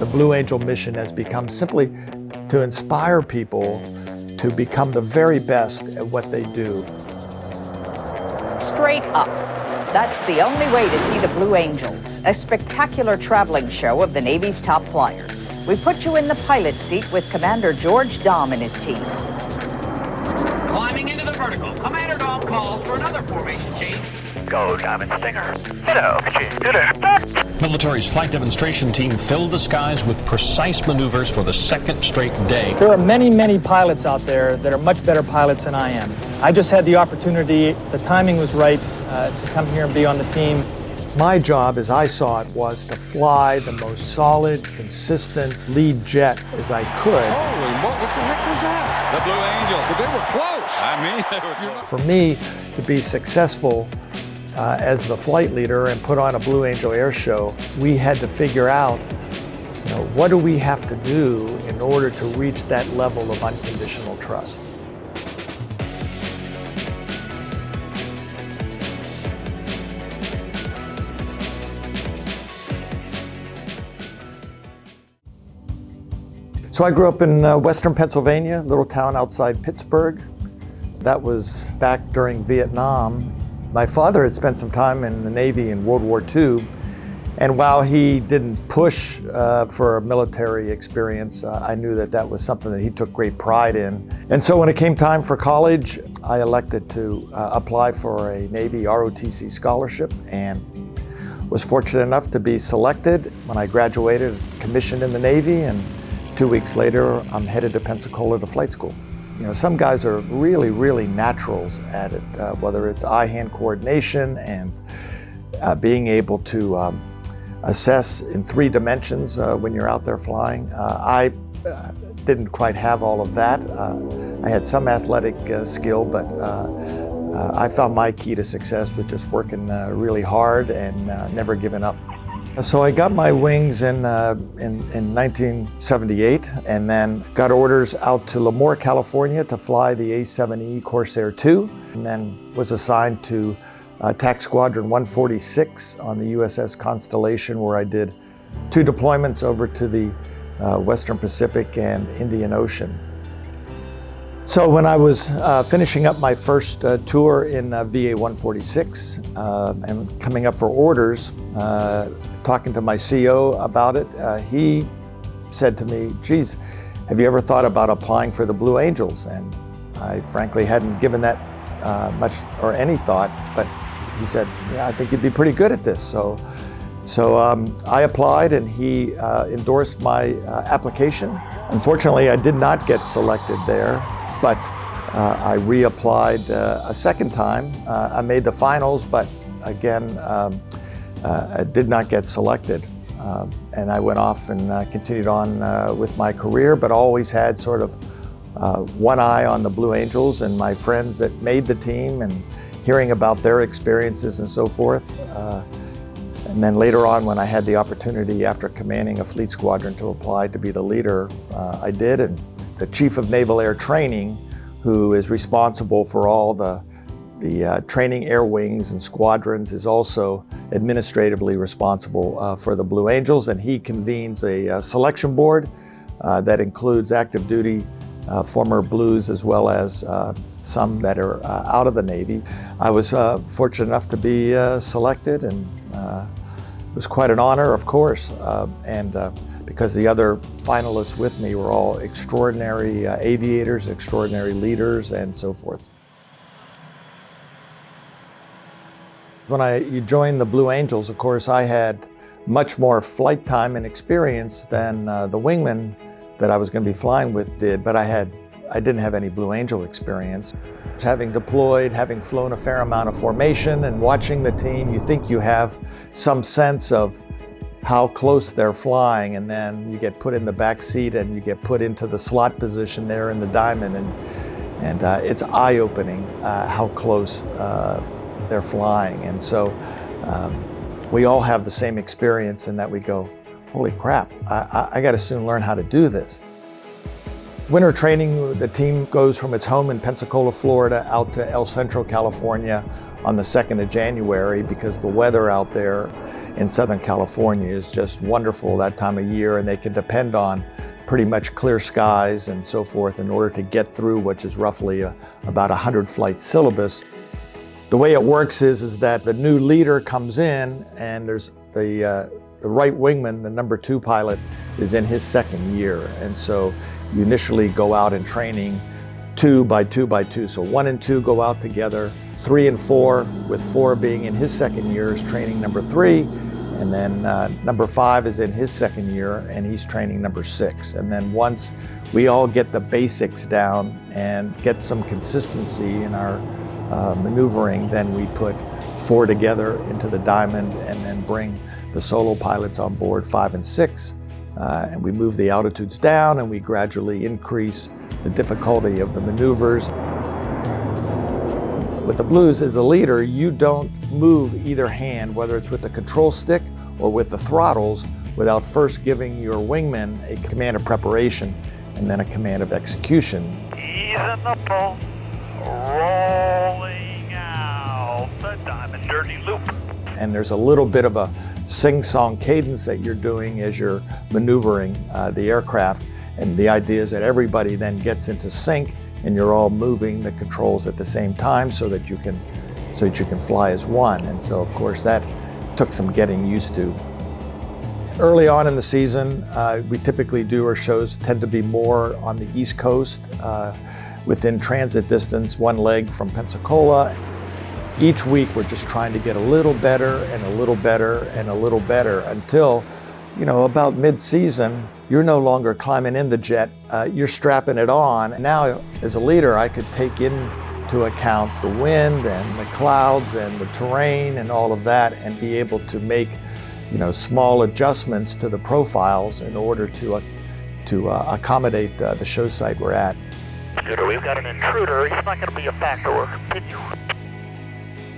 The Blue Angel mission has become simply to inspire people to become the very best at what they do. Straight up. That's the only way to see the Blue Angels, a spectacular traveling show of the Navy's top flyers. We put you in the pilot seat with Commander George Dom and his team. Climbing into the vertical. Commander Dom calls for another formation change. Go, Diamond Stinger. Ditto, ditto. Military's flight demonstration team filled the skies with precise maneuvers for the second straight day. There are many, many pilots out there that are much better pilots than I am. I just had the opportunity, the timing was right, to come here and be on the team. My job, as I saw it, was to fly the most solid, consistent lead jet as I could. Holy, what the heck was that? The Blue Angels, but they were close. I mean, they were close. For me to be successful as the flight leader and put on a Blue Angel air show, we had to figure out, what do we have to do in order to reach that level of unconditional trust. So I grew up in western Pennsylvania, a little town outside Pittsburgh. That was back during Vietnam. My father had spent some time in the Navy in World War II, and while he didn't push for a military experience, I knew that was something that he took great pride in. And so when it came time for college, I elected to apply for a Navy ROTC scholarship and was fortunate enough to be selected. When I graduated, commissioned in the Navy, and 2 weeks later, I'm headed to Pensacola to flight school. Some guys are really, really naturals at it, whether it's eye-hand coordination and being able to assess in 3 dimensions when you're out there flying. I didn't quite have all of that. I had some athletic skill, but I found my key to success was just working really hard and never giving up. So I got my wings in 1978, and then got orders out to Lemoore, California to fly the A-7E Corsair II, and then was assigned to TAC Squadron 146 on the USS Constellation, where I did 2 deployments over to the Western Pacific and Indian Ocean. So when I was finishing up my first tour in VA 146 and coming up for orders, talking to my CO about it, he said to me, geez, have you ever thought about applying for the Blue Angels? And I frankly hadn't given that much or any thought, but he said, yeah, I think you'd be pretty good at this. So I applied, and he endorsed my application. Unfortunately, I did not get selected there, but I reapplied a second time. I made the finals, but again, I did not get selected. And I went off and continued on with my career, but always had sort of one eye on the Blue Angels and my friends that made the team, and hearing about their experiences and so forth. And then later on, when I had the opportunity after commanding a fleet squadron to apply to be the leader, I did. And the Chief of Naval Air Training, who is responsible for all the training air wings and squadrons, is also administratively responsible for the Blue Angels, and he convenes a selection board that includes active duty former Blues as well as some that are out of the Navy. I was fortunate enough to be selected, and it was quite an honor, of course, because the other finalists with me were all extraordinary aviators, extraordinary leaders, and so forth. When I joined the Blue Angels, of course, I had much more flight time and experience than the wingman that I was going to be flying with did, but I didn't have any Blue Angel experience. Having deployed, having flown a fair amount of formation and watching the team, you think you have some sense of how close they're flying, and then you get put in the back seat and you get put into the slot position there in the diamond, and it's eye-opening how close they're flying. And so we all have the same experience in that we go, holy crap, I got to soon learn how to do this. Winter training, the team goes from its home in Pensacola, Florida, out to El Centro, California on the 2nd of January because the weather out there in Southern California is just wonderful that time of year, and they can depend on pretty much clear skies and so forth in order to get through, which is roughly about a 100-flight syllabus. The way it works is that the new leader comes in, and there's the right wingman, the number 2 pilot, is in his 2nd year, and so you initially go out in training 2 by 2 by 2. So 1 and 2 go out together, 3 and 4, with 4 being in his 2nd year is training number 3, and then number 5 is in his 2nd year and he's training number 6. And then once we all get the basics down and get some consistency in our maneuvering, then we put 4 together into the diamond and then bring the solo pilots on board 5 and 6. And we move the altitudes down and we gradually increase the difficulty of the maneuvers. With the Blues, as a leader, you don't move either hand, whether it's with the control stick or with the throttles, without first giving your wingman a command of preparation and then a command of execution. Ease in the pull, rolling out the diamond dirty loop. And there's a little bit of a sing-song cadence that you're doing as you're maneuvering the aircraft. And the idea is that everybody then gets into sync and you're all moving the controls at the same time so that you can fly as one. And so, of course, that took some getting used to. Early on in the season, we typically do our shows tend to be more on the East Coast, within transit distance, 1 leg from Pensacola. Each week, we're just trying to get a little better and a little better and a little better until, about mid-season, you're no longer climbing in the jet, you're strapping it on. And now, as a leader, I could take into account the wind and the clouds and the terrain and all of that and be able to make, small adjustments to the profiles in order to accommodate the show site we're at. Scooter, we've got an intruder. He's not going to be a factor. We'll continue.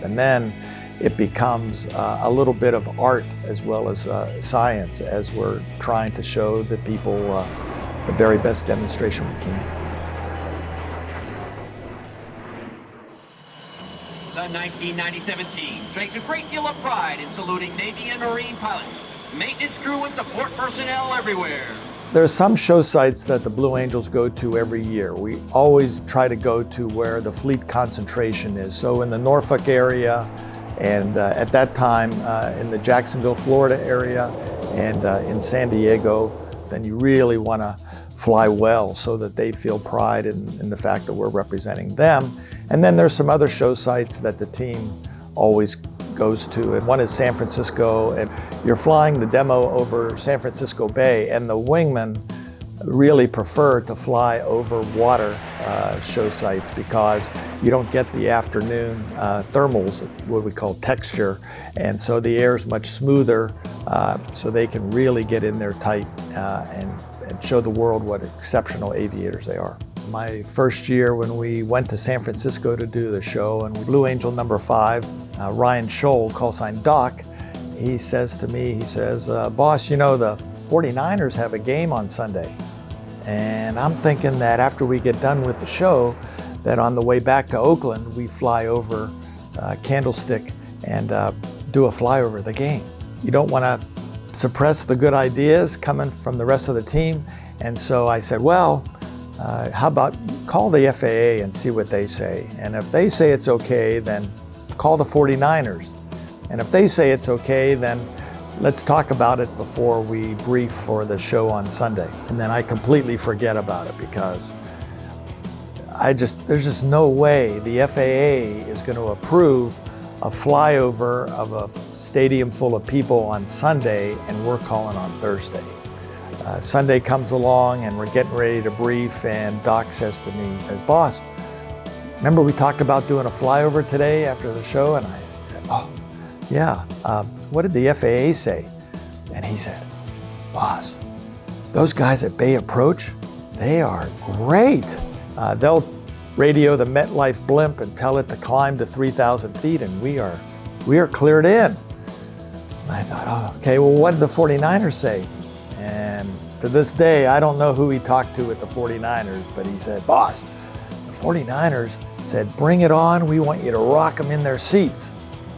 And then it becomes a little bit of art as well as science as we're trying to show the people the very best demonstration we can. The 1997 team takes a great deal of pride in saluting Navy and Marine pilots, maintenance crew and support personnel everywhere. There are some show sites that the Blue Angels go to every year. We always try to go to where the fleet concentration is. So in the Norfolk area, and at that time in the Jacksonville, Florida area, and in San Diego, then you really want to fly well so that they feel pride in the fact that we're representing them. And then there's some other show sites that the team always goes to, and one is San Francisco, and you're flying the demo over San Francisco Bay, and the wingmen really prefer to fly over water show sites because you don't get the afternoon thermals, what we call texture, and so the air is much smoother, so they can really get in there tight and show the world what exceptional aviators they are. My first year when we went to San Francisco to do the show, and Blue Angel number 5, Ryan Scholl, call sign Doc, he says to me, boss, the 49ers have a game on Sunday. And I'm thinking that after we get done with the show, that on the way back to Oakland, we fly over Candlestick and do a flyover of the game. You don't want to suppress the good ideas coming from the rest of the team. And so I said, well, how about call the FAA and see what they say. And if they say it's okay, then call the 49ers. And if they say it's okay, then let's talk about it before we brief for the show on Sunday. And then I completely forget about it because there's just no way the FAA is going to approve a flyover of a stadium full of people on Sunday and we're calling on Thursday. Sunday comes along and we're getting ready to brief, and Doc says to me, he says, boss, remember we talked about doing a flyover today after the show? And I said, oh, yeah, what did the FAA say? And he said, boss, those guys at Bay Approach, they are great. They'll radio the MetLife blimp and tell it to climb to 3,000 feet, and we are cleared in. And I thought, oh, okay, well, what did the 49ers say? And To this day, I don't know who he talked to at the 49ers, but he said, "Boss, the 49ers said, bring it on, we want you to rock them in their seats."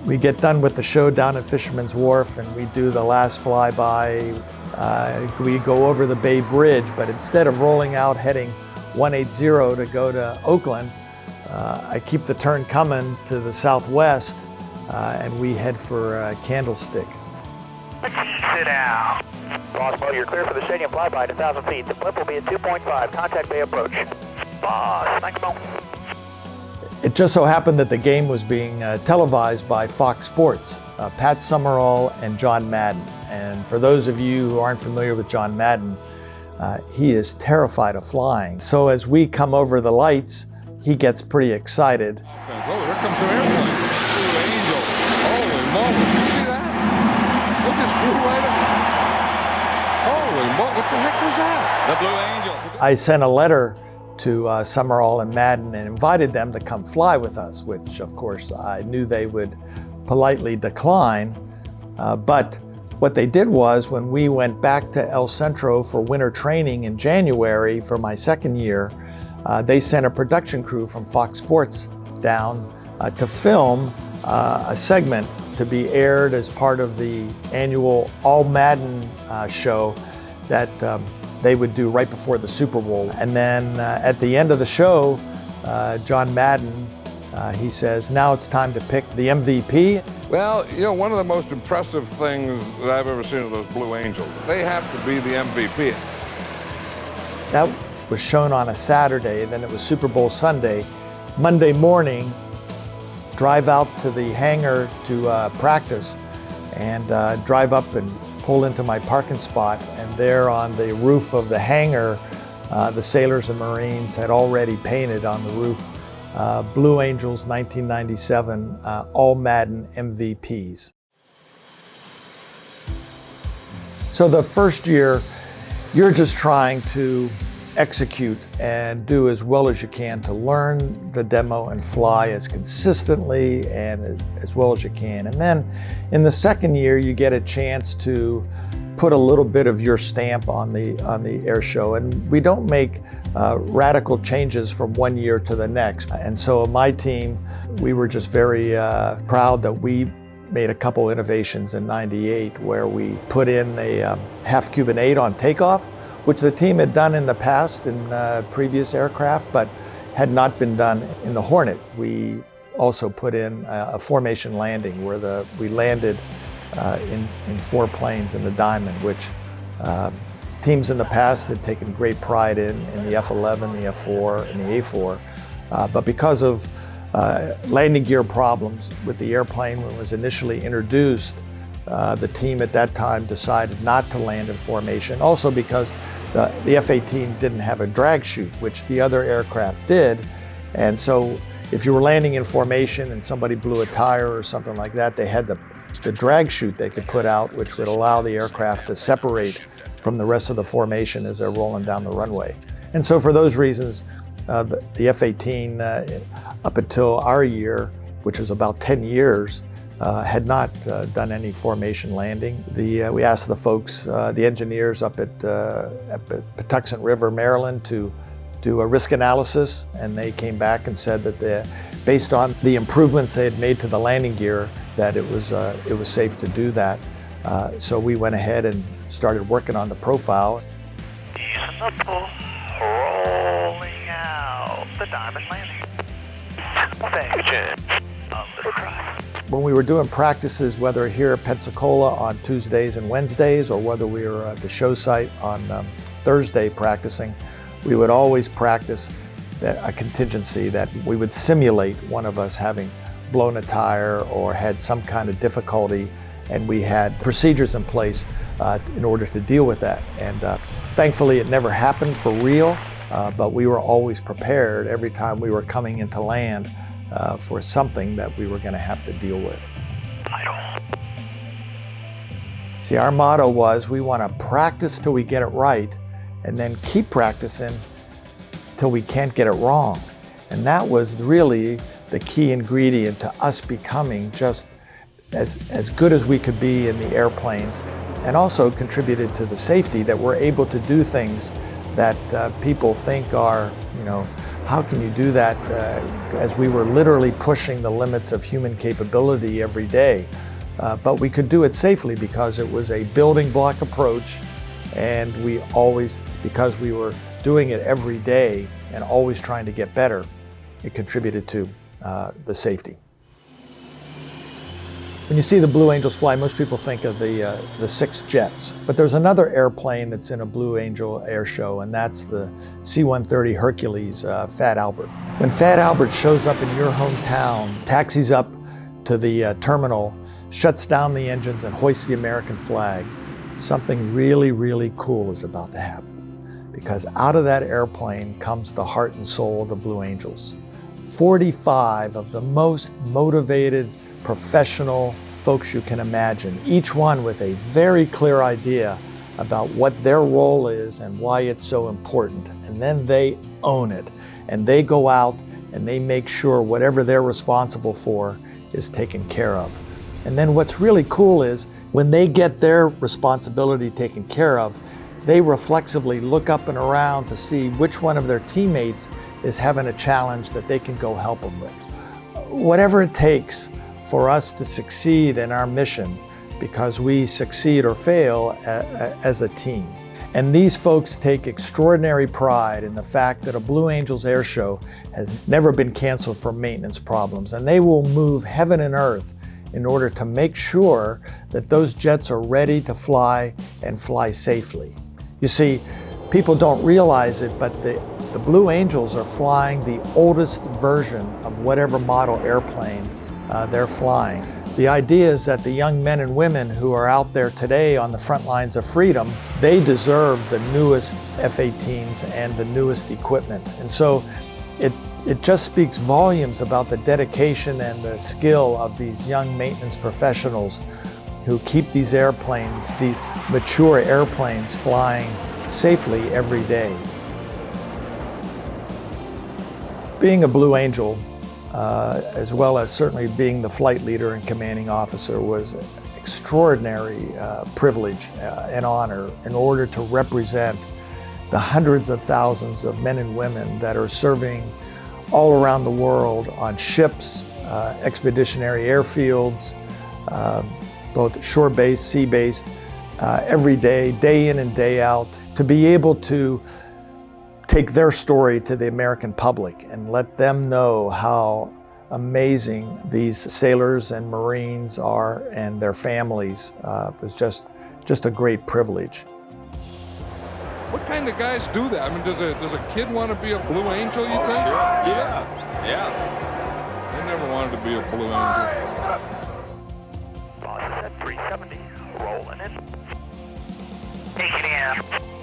We get done with the show down at Fisherman's Wharf and we do the last flyby. We go over the Bay Bridge, but instead of rolling out heading 180 to go to Oakland, I keep the turn coming to the southwest and we head for Candlestick. Sit down. Boss, you're clear for the stadium flyby at 1,000 feet. The blip will be at 2.5. Contact bay approach. Boss, thanks, Mo. It just so happened that the game was being televised by Fox Sports, Pat Summerall and John Madden. And for those of you who aren't familiar with John Madden, he is terrified of flying. So as we come over the lights, he gets pretty excited. Oh, here comes some airplane. Blue Angel. Holy moly, did you see that? It just flew right up. Holy moly, what the heck was that? The Blue Angel. I sent a letter to Summerall and Madden and invited them to come fly with us, which of course I knew they would politely decline. But what they did was, when we went back to El Centro for winter training in January for my second year, they sent a production crew from Fox Sports down to film a segment to be aired as part of the annual All Madden show that they would do right before the Super Bowl. And then at the end of the show, John Madden, he says, now it's time to pick the MVP. Well, you know, one of the most impressive things that I've ever seen of those Blue Angels, they have to be the MVP. That was shown on a Saturday, then it was Super Bowl Sunday. Monday morning, drive out to the hangar to practice and drive up and pull into my parking spot, and there on the roof of the hangar, the sailors and Marines had already painted on the roof Blue Angels 1997 All Madden MVPs. So the first year, you're just trying to execute and do as well as you can to learn the demo and fly as consistently and as well as you can. And then in the second year, you get a chance to put a little bit of your stamp on the air show. And we don't make radical changes from one year to the next. And so my team, we were just very proud that we made a couple innovations in '98 where we put in a half Cuban Eight on Takeoff, which the team had done in the past in previous aircraft, but had not been done in the Hornet. We also put in a formation landing where we landed in 4 planes in the Diamond, which teams in the past had taken great pride in the F-11, the F-4, and the A-4. But because of landing gear problems with the airplane when it was initially introduced, the team at that time decided not to land in formation. Also because the F-18 didn't have a drag chute, which the other aircraft did. And so if you were landing in formation and somebody blew a tire or something like that, they had the drag chute they could put out, which would allow the aircraft to separate from the rest of the formation as they're rolling down the runway. And so for those reasons, the F-18, up until our year, which was about 10 years, had not done any formation landing. We asked the folks, the engineers up at Patuxent River, Maryland, to do a risk analysis, and they came back and said that based on the improvements they had made to the landing gear, that it was safe to do that. So we went ahead and started working on the profile. Easing the pull, rolling out the Diamond landing. Perfection. A little cry. When we were doing practices, whether here at Pensacola on Tuesdays and Wednesdays, or whether we were at the show site on Thursday practicing, we would always practice a contingency that we would simulate one of us having blown a tire or had some kind of difficulty, and we had procedures in place in order to deal with that. And thankfully it never happened for real, but we were always prepared every time we were coming into land for something that we were going to have to deal with. See, our motto was we want to practice till we get it right and then keep practicing till we can't get it wrong. And that was really the key ingredient to us becoming just as good as we could be in the airplanes and also contributed to the safety that we're able to do things that people think are, how can you do that, as we were literally pushing the limits of human capability every day. But we could do it safely because it was a building block approach, and because we were doing it every day and always trying to get better, it contributed to the safety. When you see the Blue Angels fly, most people think of the 6 jets, but there's another airplane that's in a Blue Angel air show, and that's the C-130 Hercules, Fat Albert. When Fat Albert shows up in your hometown, taxis up to the terminal, shuts down the engines and hoists the American flag, something really, really cool is about to happen, because out of that airplane comes the heart and soul of the Blue Angels. 45 of the most motivated, professional folks you can imagine, each one with a very clear idea about what their role is and why it's so important. And then they own it, and they go out and they make sure whatever they're responsible for is taken care of. And then what's really cool is when they get their responsibility taken care of, they reflexively look up and around to see which one of their teammates is having a challenge that they can go help them with. Whatever it takes for us to succeed in our mission, because we succeed or fail as a team. And these folks take extraordinary pride in the fact that a Blue Angels air show has never been canceled for maintenance problems, and they will move heaven and earth in order to make sure that those jets are ready to fly and fly safely. You see, people don't realize it, but the Blue Angels are flying the oldest version of whatever model airplane they're flying. The idea is that the young men and women who are out there today on the front lines of freedom, they deserve the newest F-18s and the newest equipment. And so it just speaks volumes about the dedication and the skill of these young maintenance professionals who keep these airplanes, these mature airplanes, flying safely every day. Being a Blue Angel, as well as certainly being the flight leader and commanding officer, was an extraordinary privilege and honor in order to represent the hundreds of thousands of men and women that are serving all around the world on ships, expeditionary airfields, both shore-based, sea-based, every day, day in and day out, to be able to take their story to the American public and let them know how amazing these sailors and Marines are and their families. It was just a great privilege. What kind of guys do that? I mean, does a kid want to be a Blue Angel, you think? Sure. Yeah. They never wanted to be a Blue Angel. Boss is at 370, rolling in. Taking in.